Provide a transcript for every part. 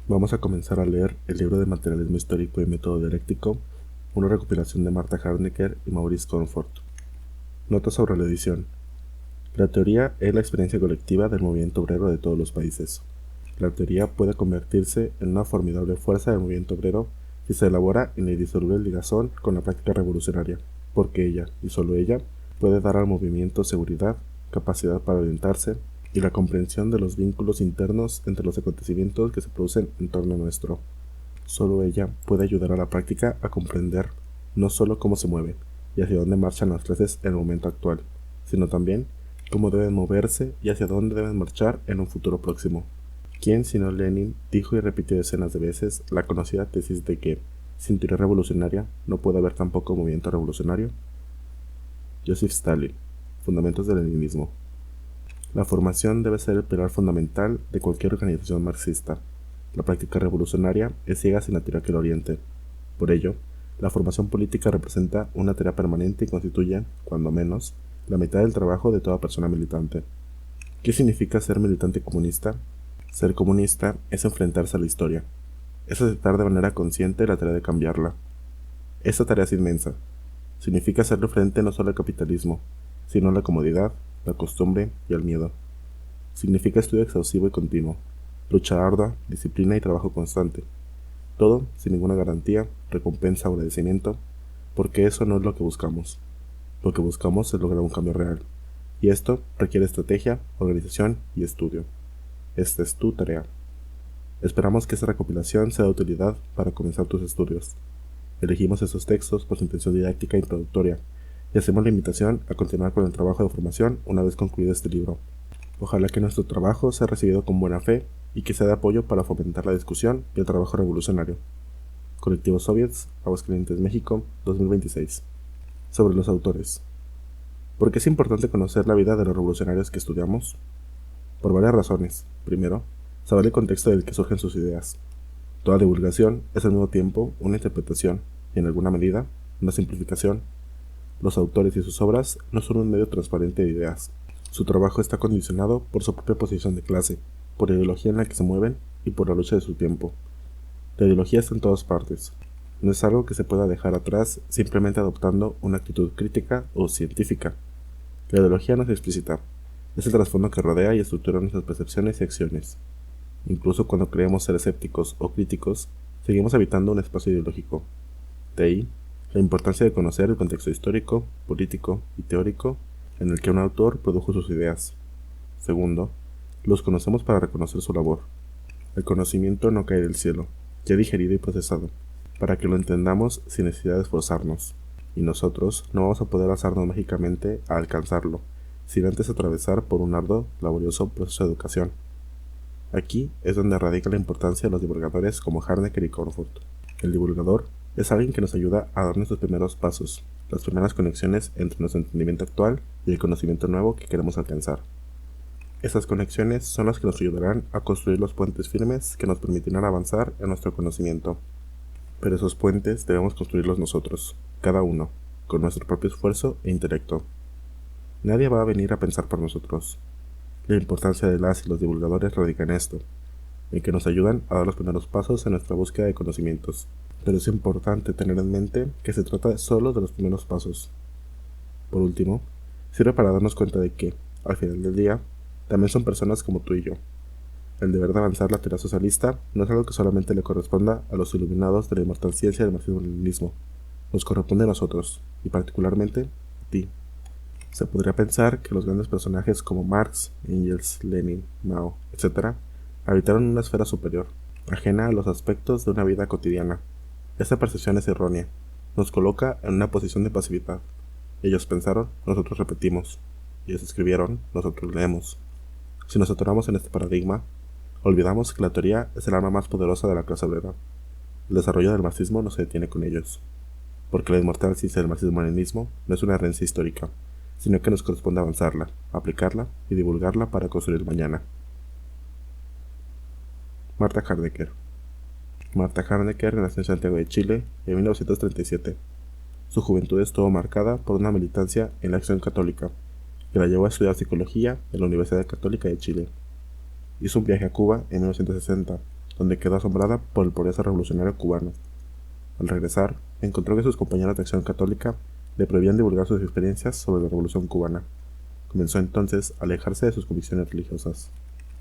Vamos a comenzar a leer el libro de Materialismo Histórico y Método Dialéctico, una recopilación de Martha Harnecker y Maurice Comfort. Notas sobre la edición. La teoría es la experiencia colectiva del movimiento obrero de todos los países. La teoría puede convertirse en una formidable fuerza del movimiento obrero si se elabora en la indisoluble ligazón con la práctica revolucionaria, porque ella, y solo ella, puede dar al movimiento seguridad, capacidad para orientarse y la comprensión de los vínculos internos entre los acontecimientos que se producen en torno a nuestro. Solo ella puede ayudar a la práctica a comprender no solo cómo se mueve y hacia dónde marchan las clases en el momento actual, sino también cómo deben moverse y hacia dónde deben marchar en un futuro próximo. ¿Quién sino Lenin dijo y repitió decenas de veces la conocida tesis de que, sin teoría revolucionaria, no puede haber tampoco movimiento revolucionario? Joseph Stalin. Fundamentos del leninismo. La formación debe ser el pilar fundamental de cualquier organización marxista. La práctica revolucionaria es ciega sin la teoría que lo oriente. Por ello, la formación política representa una tarea permanente y constituye, cuando menos, la mitad del trabajo de toda persona militante. ¿Qué significa ser militante comunista? Ser comunista es enfrentarse a la historia. Es aceptar de manera consciente la tarea de cambiarla. Esta tarea es inmensa. Significa hacerle frente no solo al capitalismo, sino a la comodidad, la costumbre y al miedo. Significa estudio exhaustivo y continuo, lucha ardua, disciplina y trabajo constante. Todo sin ninguna garantía, recompensa o agradecimiento, porque eso no es lo que buscamos. Lo que buscamos es lograr un cambio real, y esto requiere estrategia, organización y estudio. Esta es tu tarea. Esperamos que esta recopilación sea de utilidad para comenzar tus estudios. Elegimos estos textos por su intención didáctica e introductoria, y hacemos la invitación a continuar con el trabajo de formación una vez concluido este libro. Ojalá que nuestro trabajo sea recibido con buena fe y que sea de apoyo para fomentar la discusión y el trabajo revolucionario. Colectivo Soviets, Aguascalientes, México, 2026. Sobre los autores. ¿Por qué es importante conocer la vida de los revolucionarios que estudiamos? Por varias razones. Primero, saber el contexto del que surgen sus ideas. Toda divulgación es al mismo tiempo una interpretación y, en alguna medida, una simplificación. Los autores y sus obras no son un medio transparente de ideas. Su trabajo está condicionado por su propia posición de clase, por la ideología en la que se mueven y por la lucha de su tiempo. La ideología está en todas partes. No es algo que se pueda dejar atrás simplemente adoptando una actitud crítica o científica. La ideología no es explícita. Es el trasfondo que rodea y estructura nuestras percepciones y acciones. Incluso cuando creemos ser escépticos o críticos, seguimos habitando un espacio ideológico. De ahí, la importancia de conocer el contexto histórico, político y teórico en el que un autor produjo sus ideas. Segundo, los conocemos para reconocer su labor. El conocimiento no cae del cielo, ya digerido y procesado, para que lo entendamos sin necesidad de esforzarnos, y nosotros no vamos a poder alzarnos mágicamente a alcanzarlo, sin antes atravesar por un arduo, laborioso proceso de educación. Aquí es donde radica la importancia de los divulgadores como Harnecker y Comfort. El divulgador es alguien que nos ayuda a dar nuestros primeros pasos, las primeras conexiones entre nuestro entendimiento actual y el conocimiento nuevo que queremos alcanzar. Esas conexiones son las que nos ayudarán a construir los puentes firmes que nos permitirán avanzar en nuestro conocimiento. Pero esos puentes debemos construirlos nosotros, cada uno, con nuestro propio esfuerzo e intelecto. Nadie va a venir a pensar por nosotros. La importancia de las y los divulgadores radica en esto, en que nos ayudan a dar los primeros pasos en nuestra búsqueda de conocimientos. Pero es importante tener en mente que se trata solo de los primeros pasos. Por último, sirve para darnos cuenta de que, al final del día, también son personas como tú y yo. El deber de avanzar la teoría socialista no es algo que solamente le corresponda a los iluminados de la inmortal ciencia del marxismo-leninismo. Nos corresponde a nosotros, y particularmente a ti. Se podría pensar que los grandes personajes como Marx, Engels, Lenin, Mao, etc., habitaron una esfera superior, ajena a los aspectos de una vida cotidiana. Esta percepción es errónea. Nos coloca en una posición de pasividad. Ellos pensaron, nosotros repetimos. Ellos escribieron, nosotros leemos. Si nos atoramos en este paradigma, olvidamos que la teoría es el arma más poderosa de la clase obrera. El desarrollo del marxismo no se detiene con ellos, porque la inmortal ciencia del marxismo-leninismo no es una herencia histórica, sino que nos corresponde avanzarla, aplicarla y divulgarla para construir el mañana. Martha Harnecker. Martha Harnecker nació en Santiago de Chile en 1937. Su juventud estuvo marcada por una militancia en la Acción Católica, que la llevó a estudiar psicología en la Universidad Católica de Chile. Hizo un viaje a Cuba en 1960, donde quedó asombrada por el progreso revolucionario cubano. Al regresar, encontró que sus compañeros de Acción Católica le prohibían divulgar sus experiencias sobre la Revolución cubana. Comenzó entonces a alejarse de sus convicciones religiosas.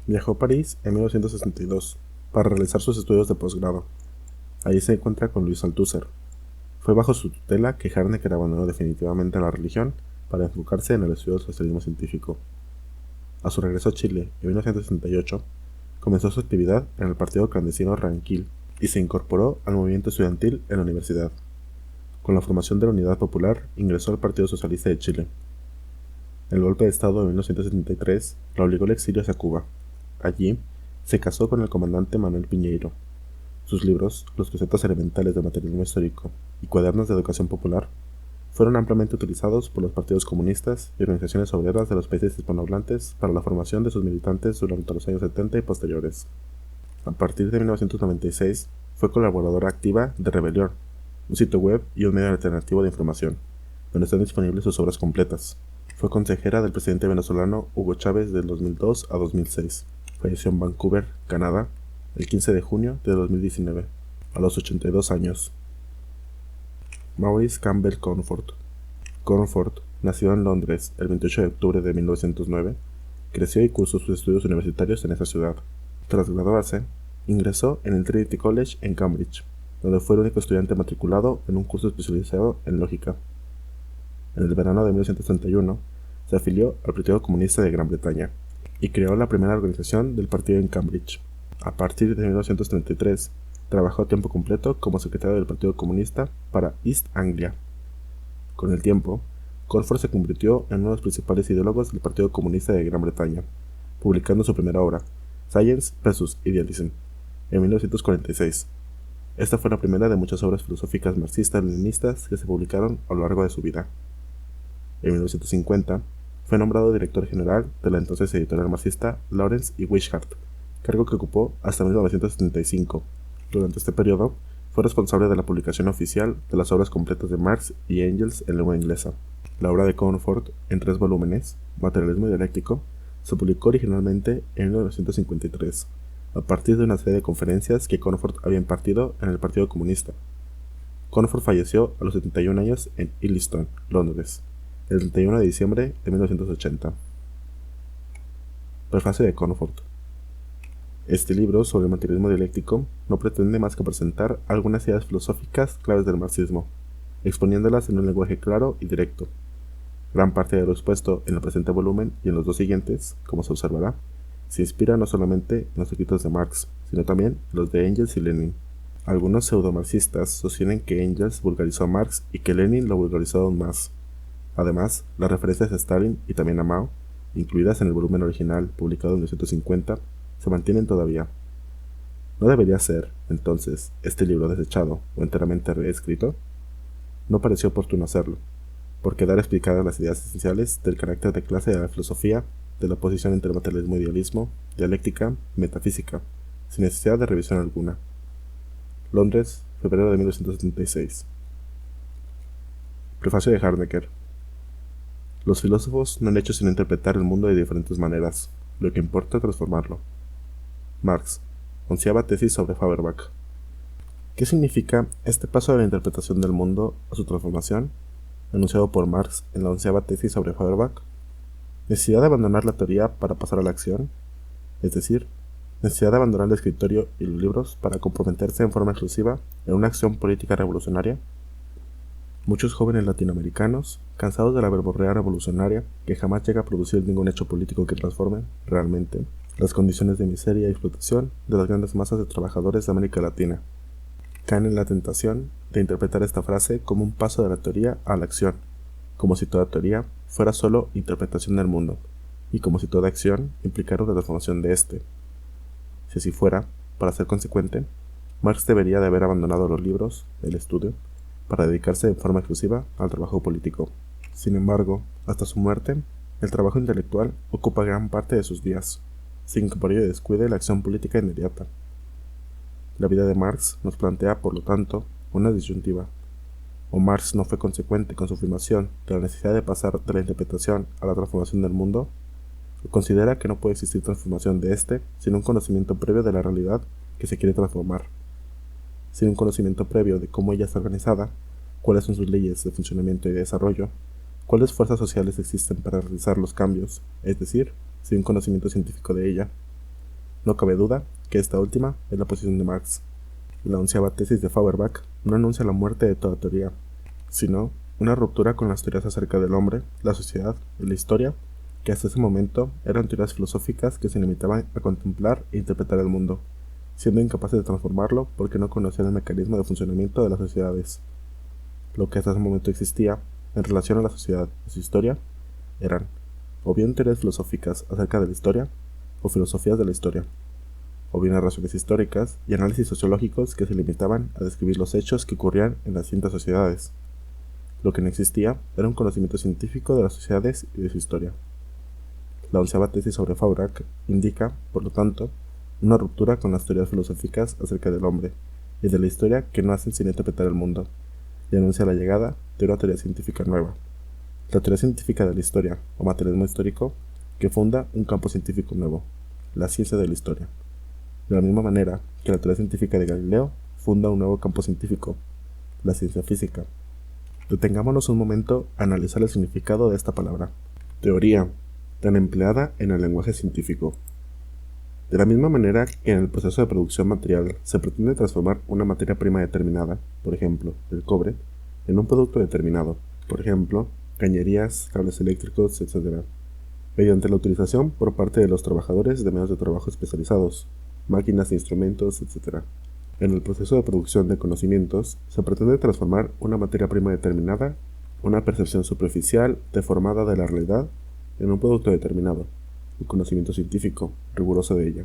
Viajó a París en 1962 para realizar sus estudios de posgrado. Allí se encuentra con Louis Althusser. Fue bajo su tutela que Harnecker abandonó definitivamente la religión para enfocarse en el estudio del socialismo científico. A su regreso a Chile en 1968, comenzó su actividad en el partido clandestino Ranquil y se incorporó al movimiento estudiantil en la universidad. Con la formación de la Unidad Popular, ingresó al Partido Socialista de Chile. El golpe de Estado de 1973 la obligó al exilio hacia Cuba. Allí, se casó con el comandante Manuel Piñeiro. Sus libros, Los conceptos elementales del materialismo histórico y Cuadernos de educación popular, fueron ampliamente utilizados por los partidos comunistas y organizaciones obreras de los países hispanohablantes para la formación de sus militantes durante los años 70 y posteriores. A partir de 1996, fue colaboradora activa de Rebelión, un sitio web y un medio alternativo de información, donde están disponibles sus obras completas. Fue consejera del presidente venezolano Hugo Chávez del 2002 a 2006. Falleció en Vancouver, Canadá, el 15 de junio de 2019, a los 82 años. Maurice Campbell Cornforth. Cornforth nació en Londres el 28 de octubre de 1909, creció y cursó sus estudios universitarios en esa ciudad. Tras graduarse, ingresó en el Trinity College en Cambridge, donde fue el único estudiante matriculado en un curso especializado en lógica. En el verano de 1931, se afilió al Partido Comunista de Gran Bretaña y creó la primera organización del partido en Cambridge. A partir de 1933, trabajó a tiempo completo como secretario del Partido Comunista para East Anglia. Con el tiempo, Cornforth se convirtió en uno de los principales ideólogos del Partido Comunista de Gran Bretaña, publicando su primera obra, Science vs. Idealism, en 1946. Esta fue la primera de muchas obras filosóficas marxistas-leninistas que se publicaron a lo largo de su vida. En 1950, fue nombrado director general de la entonces editorial marxista Lawrence y Wishart, cargo que ocupó hasta 1975. Durante este periodo, fue responsable de la publicación oficial de las obras completas de Marx y Engels en lengua inglesa. La obra de Cornforth, en 3 volúmenes, Materialismo dialéctico, se publicó originalmente en 1953, a partir de una serie de conferencias que Cornforth había impartido en el Partido Comunista. Cornforth falleció a los 71 años en Islington, Londres, el 31 de diciembre de 1980. Prefacio de Cornforth. Este libro sobre el materialismo dialéctico no pretende más que presentar algunas ideas filosóficas claves del marxismo, exponiéndolas en un lenguaje claro y directo. Gran parte de lo expuesto en el presente volumen y en los 2 siguientes, como se observará, se inspira no solamente en los escritos de Marx, sino también en los de Engels y Lenin. Algunos pseudomarxistas sostienen que Engels vulgarizó a Marx y que Lenin lo vulgarizó aún más. Además, las referencias a Stalin y también a Mao, incluidas en el volumen original publicado en 1950, se mantienen todavía. ¿No debería ser, entonces, este libro desechado o enteramente reescrito? No pareció oportuno hacerlo, por quedar explicadas las ideas esenciales del carácter de clase de la filosofía, de la oposición entre materialismo e idealismo, dialéctica y metafísica, sin necesidad de revisión alguna. Londres, febrero de 1976. Prefacio de Harnecker. Los filósofos no han hecho sino interpretar el mundo de diferentes maneras, lo que importa es transformarlo. Marx, 11ª tesis sobre Feuerbach. ¿Qué significa este paso de la interpretación del mundo a su transformación, enunciado por Marx en la 11ª tesis sobre Feuerbach? Necesidad de abandonar la teoría para pasar a la acción, es decir, necesidad de abandonar el escritorio y los libros para comprometerse en forma exclusiva en una acción política revolucionaria. Muchos jóvenes latinoamericanos, cansados de la verborrea revolucionaria que jamás llega a producir ningún hecho político que transforme, realmente, las condiciones de miseria y explotación de las grandes masas de trabajadores de América Latina, caen en la tentación de interpretar esta frase como un paso de la teoría a la acción, como si toda teoría fuera solo interpretación del mundo, y como si toda acción implicara una transformación de éste. Si así fuera, para ser consecuente, Marx debería de haber abandonado los libros, el estudio, para dedicarse en forma exclusiva al trabajo político. Sin embargo, hasta su muerte, el trabajo intelectual ocupa gran parte de sus días, sin que por ello descuide la acción política inmediata. La vida de Marx nos plantea, por lo tanto, una disyuntiva. O Marx no fue consecuente con su afirmación de la necesidad de pasar de la interpretación a la transformación del mundo, o considera que no puede existir transformación de éste sin un conocimiento previo de la realidad que se quiere transformar. Sin un conocimiento previo de cómo ella está organizada, cuáles son sus leyes de funcionamiento y desarrollo, cuáles fuerzas sociales existen para realizar los cambios, es decir, sin un conocimiento científico de ella. No cabe duda que esta última es la posición de Marx. La 11ª tesis de Feuerbach no anuncia la muerte de toda teoría, sino una ruptura con las teorías acerca del hombre, la sociedad y la historia, que hasta ese momento eran teorías filosóficas que se limitaban a contemplar e interpretar el mundo, siendo incapaces de transformarlo porque no conocían el mecanismo de funcionamiento de las sociedades. Lo que hasta ese momento existía en relación a la sociedad y su historia eran o bien teorías filosóficas acerca de la historia o filosofías de la historia, o bien narraciones históricas y análisis sociológicos que se limitaban a describir los hechos que ocurrían en las distintas sociedades. Lo que no existía era un conocimiento científico de las sociedades y de su historia. La 11ª tesis sobre Feuerbach indica, por lo tanto, una ruptura con las teorías filosóficas acerca del hombre y de la historia que no hacen sino interpretar el mundo, y anuncia la llegada de una teoría científica nueva, la teoría científica de la historia, o materialismo histórico, que funda un campo científico nuevo, la ciencia de la historia, de la misma manera que la teoría científica de Galileo funda un nuevo campo científico, la ciencia física. Detengámonos un momento a analizar el significado de esta palabra, teoría, tan empleada en el lenguaje científico. De la misma manera que en el proceso de producción material se pretende transformar una materia prima determinada, por ejemplo, el cobre, en un producto determinado, por ejemplo, cañerías, cables eléctricos, etc., mediante la utilización por parte de los trabajadores de medios de trabajo especializados, máquinas e instrumentos, etc. En el proceso de producción de conocimientos se pretende transformar una materia prima determinada, una percepción superficial, deformada de la realidad, en un producto determinado, un conocimiento científico, riguroso de ella.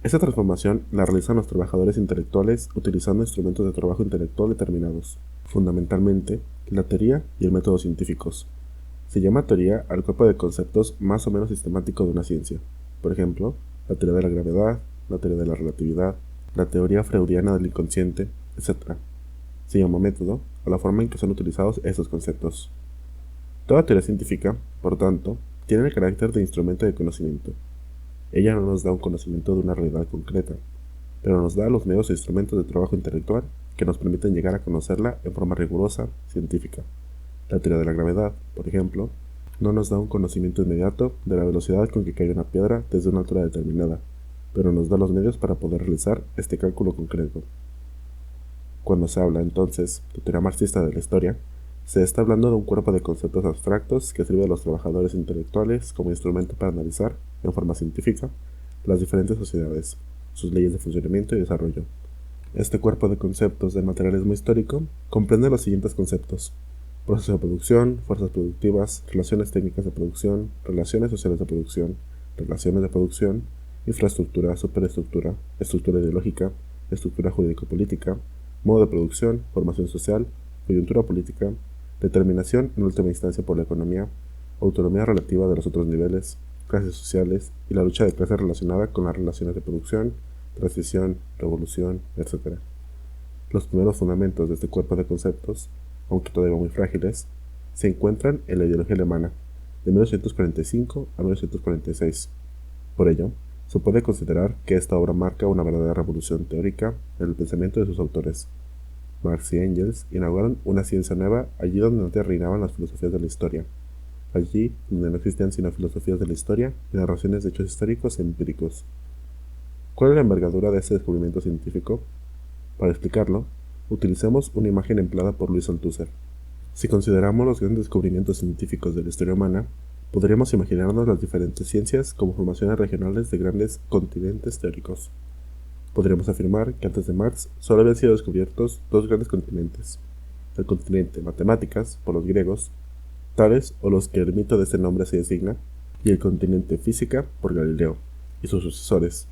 Esta transformación la realizan los trabajadores intelectuales utilizando instrumentos de trabajo intelectual determinados, fundamentalmente la teoría y el método científicos. Se llama teoría al cuerpo de conceptos más o menos sistemático de una ciencia, por ejemplo, la teoría de la gravedad, la teoría de la relatividad, la teoría freudiana del inconsciente, etc. Se llama método a la forma en que son utilizados estos conceptos. Toda teoría científica, por tanto, tiene el carácter de instrumento de conocimiento. Ella no nos da un conocimiento de una realidad concreta, pero nos da los medios e instrumentos de trabajo intelectual que nos permiten llegar a conocerla en forma rigurosa, científica. La teoría de la gravedad, por ejemplo, no nos da un conocimiento inmediato de la velocidad con que cae una piedra desde una altura determinada, pero nos da los medios para poder realizar este cálculo concreto. Cuando se habla, entonces, de teoría marxista de la historia, se está hablando de un cuerpo de conceptos abstractos que sirve a los trabajadores intelectuales como instrumento para analizar, en forma científica, las diferentes sociedades, sus leyes de funcionamiento y desarrollo. Este cuerpo de conceptos del materialismo histórico comprende los siguientes conceptos: proceso de producción, fuerzas productivas, relaciones técnicas de producción, relaciones sociales de producción, relaciones de producción, infraestructura, superestructura, estructura ideológica, estructura jurídico-política, modo de producción, formación social, coyuntura política, determinación en última instancia por la economía, autonomía relativa de los otros niveles, clases sociales y la lucha de clases relacionada con las relaciones de producción, transición, revolución, etc. Los primeros fundamentos de este cuerpo de conceptos, aunque todavía muy frágiles, se encuentran en la ideología alemana, de 1845 a 1946. Por ello, se puede considerar que esta obra marca una verdadera revolución teórica en el pensamiento de sus autores. Marx y Engels inauguraron una ciencia nueva allí donde antes reinaban las filosofías de la historia, allí donde no existían sino filosofías de la historia y narraciones de hechos históricos e empíricos. ¿Cuál es la envergadura de este descubrimiento científico? Para explicarlo, utilicemos una imagen empleada por Louis Althusser. Si consideramos los grandes descubrimientos científicos de la historia humana, podríamos imaginarnos las diferentes ciencias como formaciones regionales de grandes continentes teóricos. Podríamos afirmar que antes de Marx solo habían sido descubiertos dos grandes continentes: el continente matemáticas, por los griegos, tales o los que el mito de este nombre se designa, y el continente física, por Galileo y sus sucesores.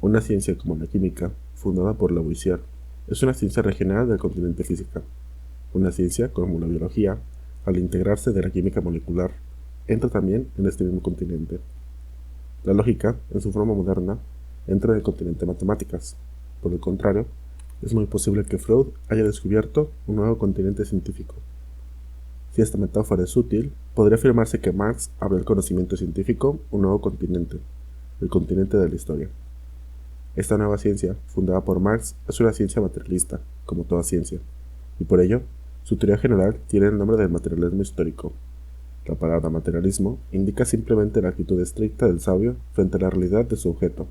Una ciencia como la química, fundada por Lavoisier, es una ciencia regional del continente física. Una ciencia como la biología, al integrarse de la química molecular, entra también en este mismo continente. La lógica, en su forma moderna, entra en el continente matemáticas. Por el contrario, es muy posible que Freud haya descubierto un nuevo continente científico. Si esta metáfora es útil, podría afirmarse que Marx abrió el conocimiento científico un nuevo continente, el continente de la historia. Esta nueva ciencia, fundada por Marx, es una ciencia materialista, como toda ciencia, y por ello, su teoría general tiene el nombre del materialismo histórico. La palabra materialismo indica simplemente la actitud estricta del sabio frente a la realidad de su objeto,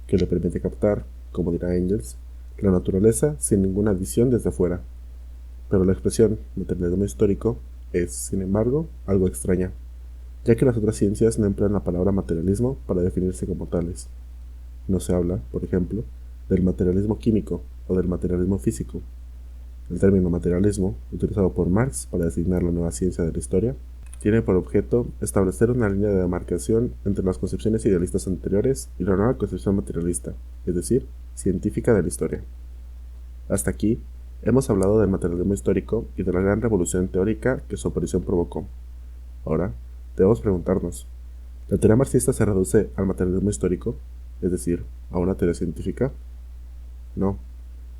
que le permite captar, como dirá Engels, la naturaleza sin ninguna visión desde fuera. Pero la expresión materialismo histórico es, sin embargo, algo extraña, ya que las otras ciencias no emplean la palabra materialismo para definirse como tales. No se habla, por ejemplo, del materialismo químico o del materialismo físico. El término materialismo, utilizado por Marx para designar la nueva ciencia de la historia, tiene por objeto establecer una línea de demarcación entre las concepciones idealistas anteriores y la nueva concepción materialista, es decir, científica de la historia. Hasta aquí, hemos hablado del materialismo histórico y de la gran revolución teórica que su aparición provocó. Ahora, debemos preguntarnos, ¿la teoría marxista se reduce al materialismo histórico, es decir, a una teoría científica? No.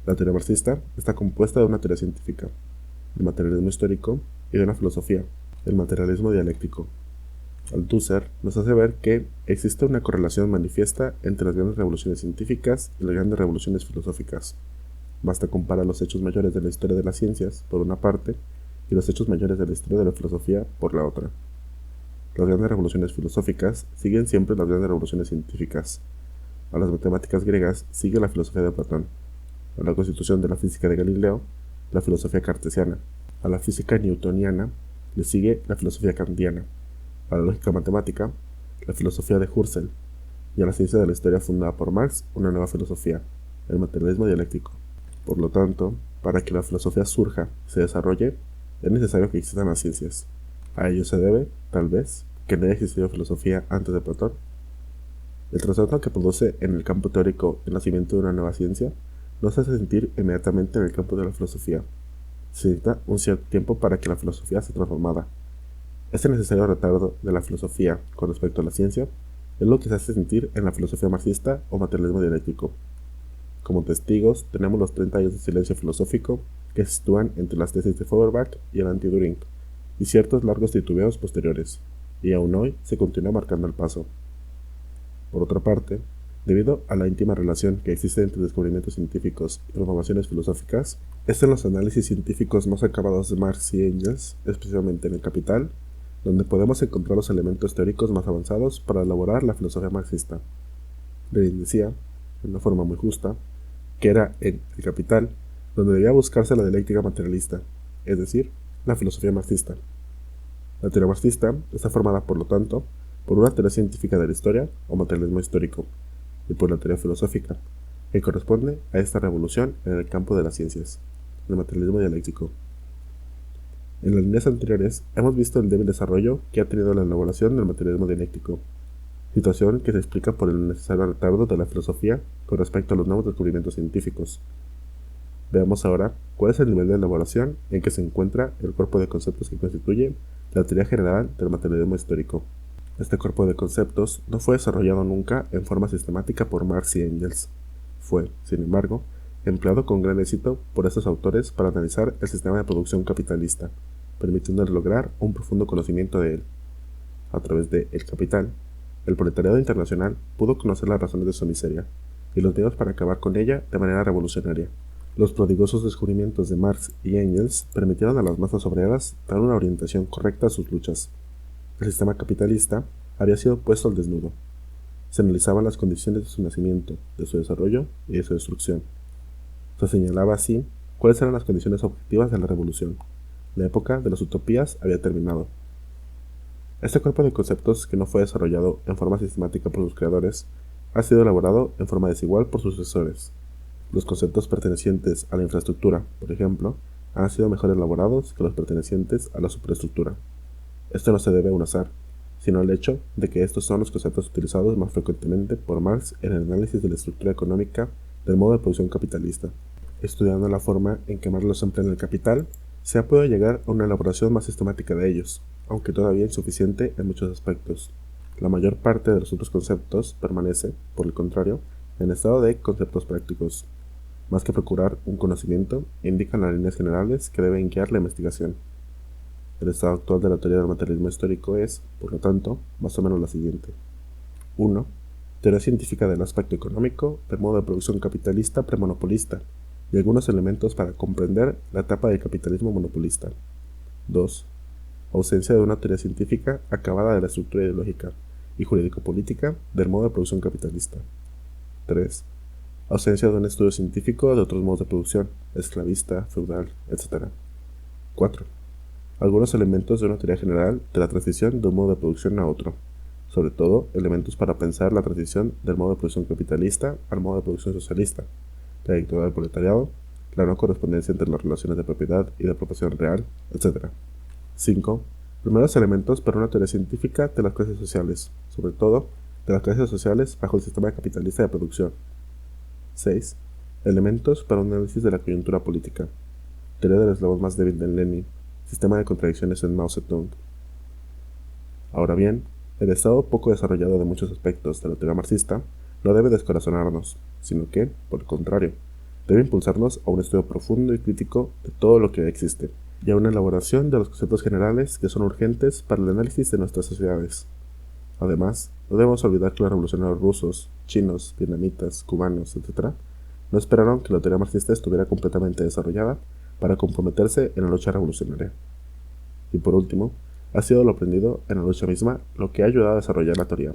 La teoría marxista está compuesta de una teoría científica, del materialismo histórico y de una filosofía, el materialismo dialéctico. Althusser nos hace ver que existe una correlación manifiesta entre las grandes revoluciones científicas y las grandes revoluciones filosóficas. Basta comparar los hechos mayores de la historia de las ciencias, por una parte, y los hechos mayores de la historia de la filosofía, por la otra. Las grandes revoluciones filosóficas siguen siempre las grandes revoluciones científicas. A las matemáticas griegas sigue la filosofía de Platón. A la constitución de la física de Galileo, la filosofía cartesiana. A la física newtoniana le sigue la filosofía kantiana. A la lógica matemática, la filosofía de Husserl. Y a la ciencia de la historia fundada por Marx, una nueva filosofía, el materialismo dialéctico. Por lo tanto, para que la filosofía surja y se desarrolle, es necesario que existan las ciencias. A ello se debe, tal vez, que no haya existido filosofía antes de Platón. El trastorno que produce en el campo teórico el nacimiento de una nueva ciencia no se hace sentir inmediatamente en el campo de la filosofía. Se necesita un cierto tiempo para que la filosofía sea transformada. Este necesario retardo de la filosofía con respecto a la ciencia es lo que se hace sentir en la filosofía marxista o materialismo dialéctico. Como testigos tenemos los 30 años de silencio filosófico que se sitúan entre las tesis de Feuerbach y el anti-Düring, y ciertos largos titubeos posteriores, y aún hoy se continúa marcando el paso. Por otra parte, debido a la íntima relación que existe entre descubrimientos científicos y transformaciones filosóficas, es en los análisis científicos más acabados de Marx y Engels, especialmente en el Capital, donde podemos encontrar los elementos teóricos más avanzados para elaborar la filosofía marxista. Lenin decía, de una forma muy justa, que era en el Capital donde debía buscarse la dialéctica materialista, es decir, la filosofía marxista. La teoría marxista está formada, por lo tanto, por una teoría científica de la historia o materialismo histórico, y por la teoría filosófica, que corresponde a esta revolución en el campo de las ciencias, el materialismo dialéctico. En las líneas anteriores hemos visto el débil desarrollo que ha tenido la elaboración del materialismo dialéctico, situación que se explica por el necesario retardo de la filosofía con respecto a los nuevos descubrimientos científicos. Veamos ahora cuál es el nivel de elaboración en que se encuentra el cuerpo de conceptos que constituye la teoría general del materialismo histórico. Este cuerpo de conceptos no fue desarrollado nunca en forma sistemática por Marx y Engels. Fue, sin embargo, empleado con gran éxito por estos autores para analizar el sistema de producción capitalista, permitiéndole lograr un profundo conocimiento de él. A través de El Capital, el proletariado internacional pudo conocer las razones de su miseria y los medios para acabar con ella de manera revolucionaria. Los prodigiosos descubrimientos de Marx y Engels permitieron a las masas obreras dar una orientación correcta a sus luchas. El sistema capitalista había sido puesto al desnudo. Se analizaban las condiciones de su nacimiento, de su desarrollo y de su destrucción. Se señalaba así cuáles eran las condiciones objetivas de la revolución. La época de las utopías había terminado. Este cuerpo de conceptos, que no fue desarrollado en forma sistemática por sus creadores, ha sido elaborado en forma desigual por sus sucesores. Los conceptos pertenecientes a la infraestructura, por ejemplo, han sido mejor elaborados que los pertenecientes a la superestructura. Esto no se debe a un azar, sino al hecho de que estos son los conceptos utilizados más frecuentemente por Marx en el análisis de la estructura económica del modo de producción capitalista. Estudiando la forma en que Marx los emplea en el Capital, se ha podido llegar a una elaboración más sistemática de ellos, aunque todavía insuficiente en muchos aspectos. La mayor parte de los otros conceptos permanece, por el contrario, en estado de conceptos prácticos. Más que procurar un conocimiento, indican las líneas generales que deben guiar la investigación. El estado actual de la teoría del materialismo histórico es, por lo tanto, más o menos la siguiente. 1. teoría científica del aspecto económico, del modo de producción capitalista premonopolista, y algunos elementos para comprender la etapa del capitalismo monopolista. 2. Ausencia de una teoría científica acabada de la estructura ideológica y jurídico-política del modo de producción capitalista. 3. Ausencia de un estudio científico de otros modos de producción, esclavista, feudal, etc. 4. Algunos elementos de una teoría general de la transición de un modo de producción a otro, sobre todo elementos para pensar la transición del modo de producción capitalista al modo de producción socialista, la dictadura del proletariado, la no correspondencia entre las relaciones de propiedad y de apropiación real, etc. 5. Primeros elementos para una teoría científica de las clases sociales, sobre todo de las clases sociales bajo el sistema capitalista de producción. 6. Elementos para un análisis de la coyuntura política, teoría del eslabón más débil de Lenin, sistema de contradicciones en Mao Zedong. Ahora bien, el estado poco desarrollado de muchos aspectos de la teoría marxista no debe descorazonarnos, sino que, por el contrario, debe impulsarnos a un estudio profundo y crítico de todo lo que existe, y a una elaboración de los conceptos generales que son urgentes para el análisis de nuestras sociedades. Además, no debemos olvidar que los revolucionarios rusos, chinos, vietnamitas, cubanos, etc., no esperaron que la teoría marxista estuviera completamente desarrollada para comprometerse en la lucha revolucionaria. Y por último, ha sido lo aprendido en la lucha misma lo que ha ayudado a desarrollar la teoría.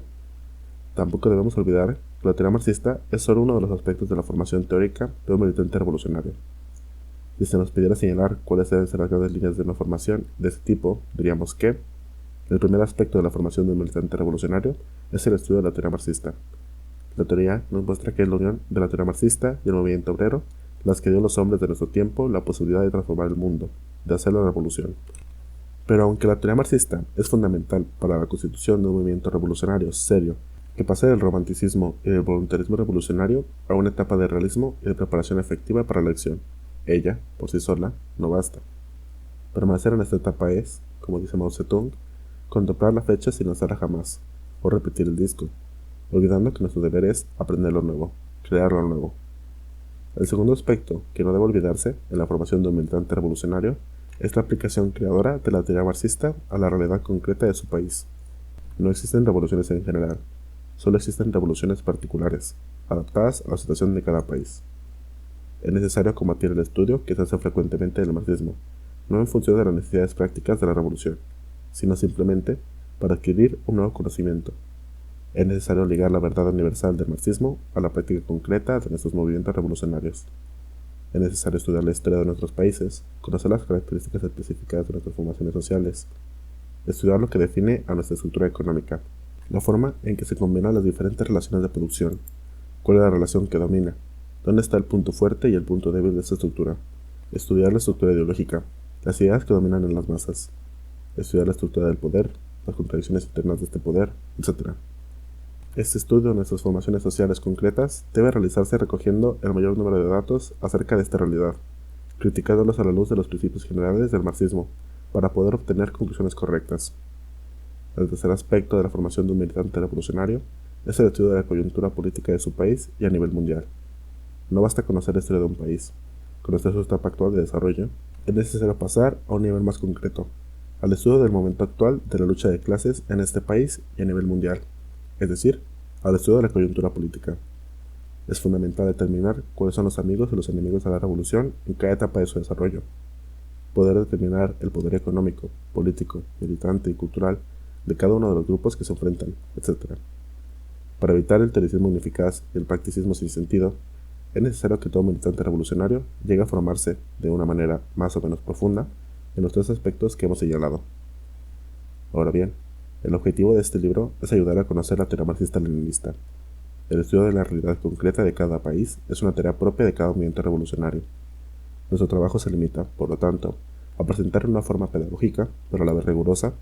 Tampoco debemos olvidar que la teoría marxista es solo uno de los aspectos de la formación teórica de un militante revolucionario. Si se nos pidiera señalar cuáles deben ser las grandes líneas de una formación de este tipo, diríamos que el primer aspecto de la formación de un militante revolucionario es el estudio de la teoría marxista. La teoría nos muestra que es la unión de la teoría marxista y el movimiento obrero las que dio a los hombres de nuestro tiempo la posibilidad de transformar el mundo, de hacer la revolución. Pero aunque la teoría marxista es fundamental para la constitución de un movimiento revolucionario serio, que pase del romanticismo y del voluntarismo revolucionario a una etapa de realismo y de preparación efectiva para la acción, ella, por sí sola, no basta. Permanecer en esta etapa es, como dice Mao Zedong, contemplar la fecha sin usarla jamás, o repetir el disco, olvidando que nuestro deber es aprender lo nuevo, crear lo nuevo. El segundo aspecto que no debe olvidarse en la formación de un militante revolucionario es la aplicación creadora de la teoría marxista a la realidad concreta de su país. No existen revoluciones en general, solo existen revoluciones particulares, adaptadas a la situación de cada país. Es necesario combatir el estudio que se hace frecuentemente del marxismo, no en función de las necesidades prácticas de la revolución, sino simplemente para adquirir un nuevo conocimiento. Es necesario ligar la verdad universal del marxismo a la práctica concreta de nuestros movimientos revolucionarios. Es necesario estudiar la historia de nuestros países, conocer las características específicas de nuestras formaciones sociales, estudiar lo que define a nuestra estructura económica, la forma en que se combinan las diferentes relaciones de producción, cuál es la relación que domina, dónde está el punto fuerte y el punto débil de esta estructura, estudiar la estructura ideológica, las ideas que dominan en las masas, estudiar la estructura del poder, las contradicciones internas de este poder, etc. Este estudio de nuestras formaciones sociales concretas debe realizarse recogiendo el mayor número de datos acerca de esta realidad, criticándolos a la luz de los principios generales del marxismo, para poder obtener conclusiones correctas. El tercer aspecto de la formación de un militante revolucionario es el estudio de la coyuntura política de su país y a nivel mundial. No basta conocer la historia de un país, conocer su etapa actual de desarrollo, es necesario pasar a un nivel más concreto, al estudio del momento actual de la lucha de clases en este país y a nivel mundial, es decir, al estudio de la coyuntura política. Es fundamental determinar cuáles son los amigos y los enemigos de la revolución en cada etapa de su desarrollo, poder determinar el poder económico, político, militante y cultural de cada uno de los grupos que se enfrentan, etc. Para evitar el teoricismo ineficaz y el practicismo sin sentido, es necesario que todo militante revolucionario llegue a formarse de una manera más o menos profunda en los tres aspectos que hemos señalado. Ahora bien, el objetivo de este libro es ayudar a conocer la teoría marxista-leninista. El estudio de la realidad concreta de cada país es una tarea propia de cada movimiento revolucionario. Nuestro trabajo se limita, por lo tanto, a presentar en una forma pedagógica, pero a la vez rigurosa,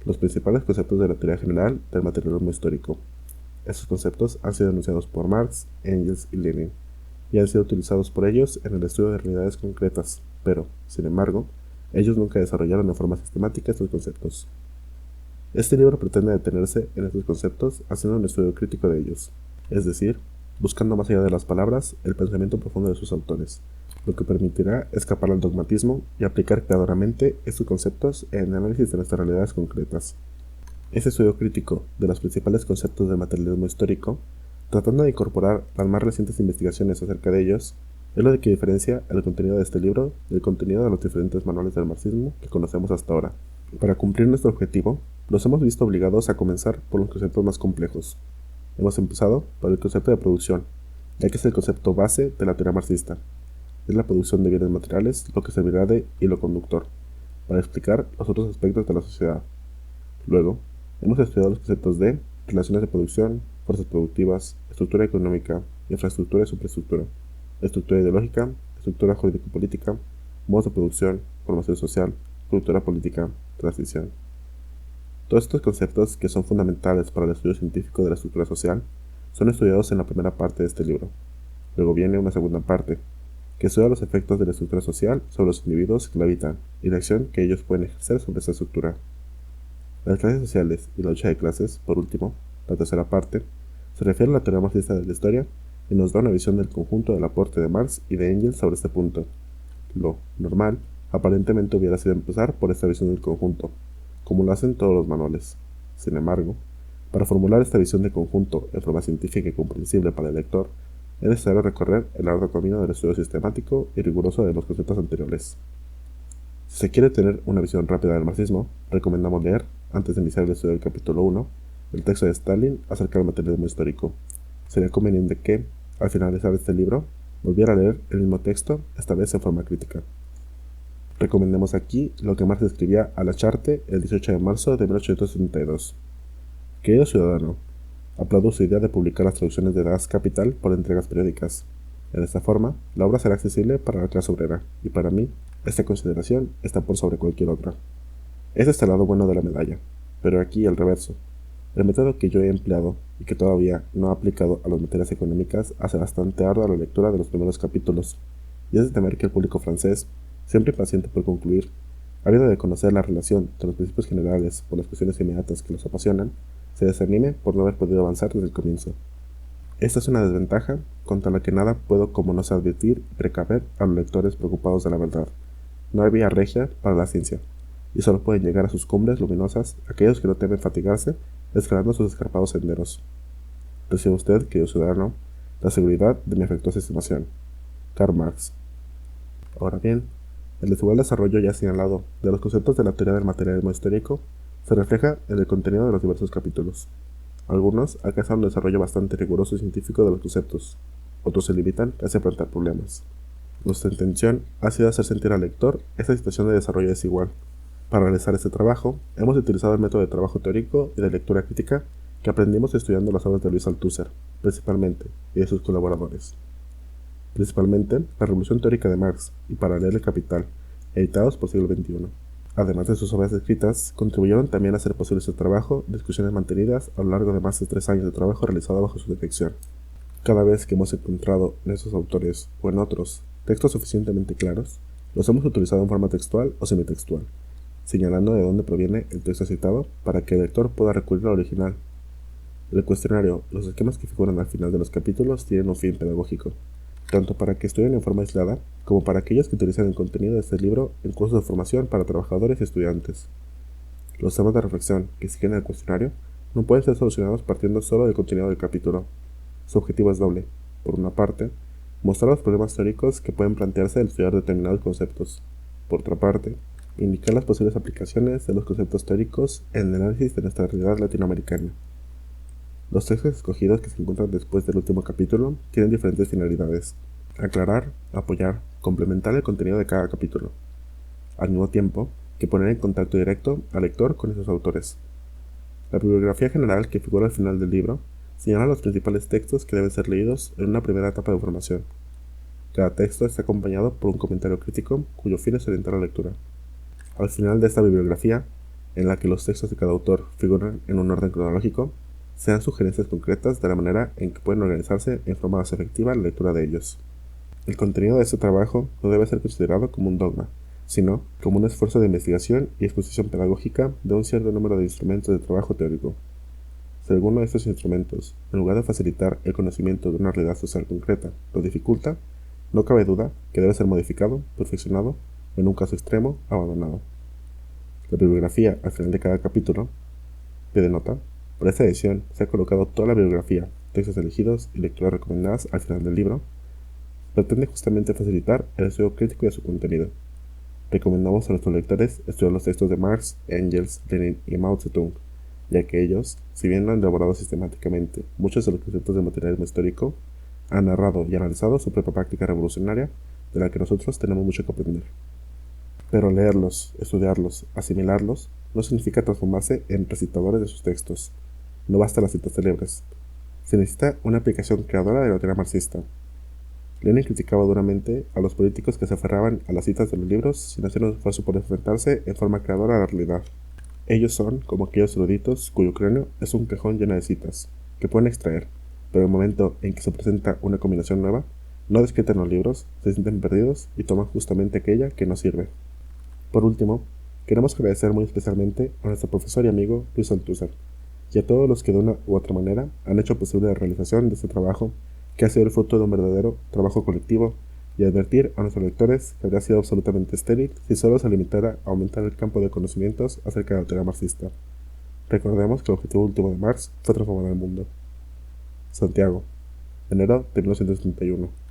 los principales conceptos de la teoría general del materialismo histórico. Estos conceptos han sido enunciados por Marx, Engels y Lenin, y han sido utilizados por ellos en el estudio de realidades concretas, pero, sin embargo, ellos nunca desarrollaron de forma sistemática estos conceptos. Este libro pretende detenerse en estos conceptos haciendo un estudio crítico de ellos, es decir, buscando más allá de las palabras el pensamiento profundo de sus autores, lo que permitirá escapar al dogmatismo y aplicar claramente estos conceptos en el análisis de nuestras realidades concretas. Este estudio crítico de los principales conceptos del materialismo histórico tratando de incorporar las más recientes investigaciones acerca de ellos, es lo que diferencia el contenido de este libro del contenido de los diferentes manuales del marxismo que conocemos hasta ahora. Para cumplir nuestro objetivo, nos hemos visto obligados a comenzar por los conceptos más complejos. Hemos empezado por el concepto de producción, ya que es el concepto base de la teoría marxista. Es la producción de bienes materiales lo que servirá de hilo conductor para explicar los otros aspectos de la sociedad. Luego, hemos estudiado los conceptos de relaciones de producción, fuerzas productivas, estructura económica, infraestructura y superestructura, estructura ideológica, estructura jurídico-política, modos de producción, formación social, cultura política, transición. Todos estos conceptos, que son fundamentales para el estudio científico de la estructura social, son estudiados en la primera parte de este libro. Luego viene una segunda parte, que estudia los efectos de la estructura social sobre los individuos que la habitan y la acción que ellos pueden ejercer sobre esta estructura. Las clases sociales y la lucha de clases, por último, la tercera parte, se refiere a la teoría marxista de la historia y nos da una visión del conjunto del aporte de Marx y de Engels sobre este punto. Lo normal, aparentemente, hubiera sido empezar por esta visión del conjunto, como lo hacen todos los manuales. Sin embargo, para formular esta visión de conjunto en forma científica y comprensible para el lector, es necesario recorrer el arduo camino del estudio sistemático y riguroso de los conceptos anteriores. Si se quiere tener una visión rápida del marxismo, recomendamos leer, antes de iniciar el estudio del capítulo 1, el texto de Stalin acerca del materialismo histórico. Sería conveniente que, al finalizar este libro, volviera a leer el mismo texto, esta vez en forma crítica. Recomendemos aquí lo que Marx escribía a la Charte el 18 de marzo de 1872. Querido ciudadano, aplaudo su idea de publicar las traducciones de Das Kapital por entregas periódicas. En esta forma, la obra será accesible para la clase obrera, y para mí, esta consideración está por sobre cualquier otra. Este es el lado bueno de la medalla, pero aquí el reverso. El método que yo he empleado, y que todavía no he aplicado a las materias económicas, hace bastante ardua la lectura de los primeros capítulos, y es de temer que el público francés, siempre impaciente por concluir, habiendo de conocer la relación de los principios generales por las cuestiones inmediatas que los apasionan, se desanime por no haber podido avanzar desde el comienzo. Esta es una desventaja contra la que nada puedo como no sea advertir y precaver a los lectores preocupados de la verdad. No hay vía regia para la ciencia, y solo pueden llegar a sus cumbres luminosas aquellos que no temen fatigarse escalando sus escarpados senderos. Reciba usted, querido ciudadano, la seguridad de mi afectuosa estimación. Karl Marx. Ahora bien, el desigual desarrollo ya señalado de los conceptos de la teoría del materialismo histórico se refleja en el contenido de los diversos capítulos. Algunos alcanzan un desarrollo bastante riguroso y científico de los conceptos, otros se limitan casi a plantear problemas. Nuestra intención ha sido hacer sentir al lector esta situación de desarrollo desigual. Para realizar este trabajo, hemos utilizado el método de trabajo teórico y de lectura crítica que aprendimos estudiando las obras de Luis Althusser, principalmente, y de sus colaboradores. Principalmente, la Revolución Teórica de Marx y Para leer el Capital, editados por Siglo XXI. Además de sus obras escritas, contribuyeron también a hacer posible su trabajo discusiones mantenidas a lo largo de más de 3 años de trabajo realizado bajo su dirección. Cada vez que hemos encontrado en esos autores o en otros textos suficientemente claros, los hemos utilizado en forma textual o semitextual, señalando de dónde proviene el texto citado para que el lector pueda recurrir al original. El cuestionario y los esquemas que figuran al final de los capítulos tienen un fin pedagógico, tanto para que estudien en forma aislada, como para aquellos que utilizan el contenido de este libro en cursos de formación para trabajadores y estudiantes. Los temas de reflexión que siguen en el cuestionario no pueden ser solucionados partiendo solo del contenido del capítulo. Su objetivo es doble. Por una parte, mostrar los problemas teóricos que pueden plantearse al estudiar determinados conceptos. Por otra parte, indicar las posibles aplicaciones de los conceptos teóricos en el análisis de nuestra realidad latinoamericana. Los textos escogidos que se encuentran después del último capítulo tienen diferentes finalidades: aclarar, apoyar, complementar el contenido de cada capítulo, al mismo tiempo que poner en contacto directo al lector con esos autores. La bibliografía general que figura al final del libro señala los principales textos que deben ser leídos en una primera etapa de formación. Cada texto está acompañado por un comentario crítico cuyo fin es orientar la lectura. Al final de esta bibliografía, en la que los textos de cada autor figuran en un orden cronológico, se dan sugerencias concretas de la manera en que pueden organizarse en forma más efectiva la lectura de ellos. El contenido de este trabajo no debe ser considerado como un dogma, sino como un esfuerzo de investigación y exposición pedagógica de un cierto número de instrumentos de trabajo teórico. Si alguno de estos instrumentos, en lugar de facilitar el conocimiento de una realidad social concreta, lo dificulta, no cabe duda que debe ser modificado, perfeccionado o, en un caso extremo, abandonado. La bibliografía al final de cada capítulo, pie de nota, por esta edición se ha colocado toda la bibliografía, textos elegidos y lecturas recomendadas al final del libro, pretende justamente facilitar el estudio crítico de su contenido. Recomendamos a nuestros lectores estudiar los textos de Marx, Engels, Lenin y Mao Zedong, ya que ellos, si bien han elaborado sistemáticamente muchos de los conceptos del materialismo histórico, han narrado y analizado su propia práctica revolucionaria, de la que nosotros tenemos mucho que aprender. Pero leerlos, estudiarlos, asimilarlos, no significa transformarse en recitadores de sus textos. No basta las citas célebres. Se necesita una aplicación creadora de la teoría marxista. Lenin criticaba duramente a los políticos que se aferraban a las citas de los libros sin hacer un esfuerzo por enfrentarse en forma creadora a la realidad. Ellos son como aquellos eruditos cuyo cráneo es un cajón lleno de citas, que pueden extraer, pero en el momento en que se presenta una combinación nueva, no descrita los libros, se sienten perdidos y toman justamente aquella que no sirve. Por último, queremos agradecer muy especialmente a nuestro profesor y amigo Luis Althusser, y a todos los que de una u otra manera han hecho posible la realización de este trabajo, que ha sido el fruto de un verdadero trabajo colectivo, y advertir a nuestros lectores que habría sido absolutamente estéril si solo se limitara a aumentar el campo de conocimientos acerca de la teoría marxista. Recordemos que el objetivo último de Marx fue transformar el mundo. Santiago, enero de 1971.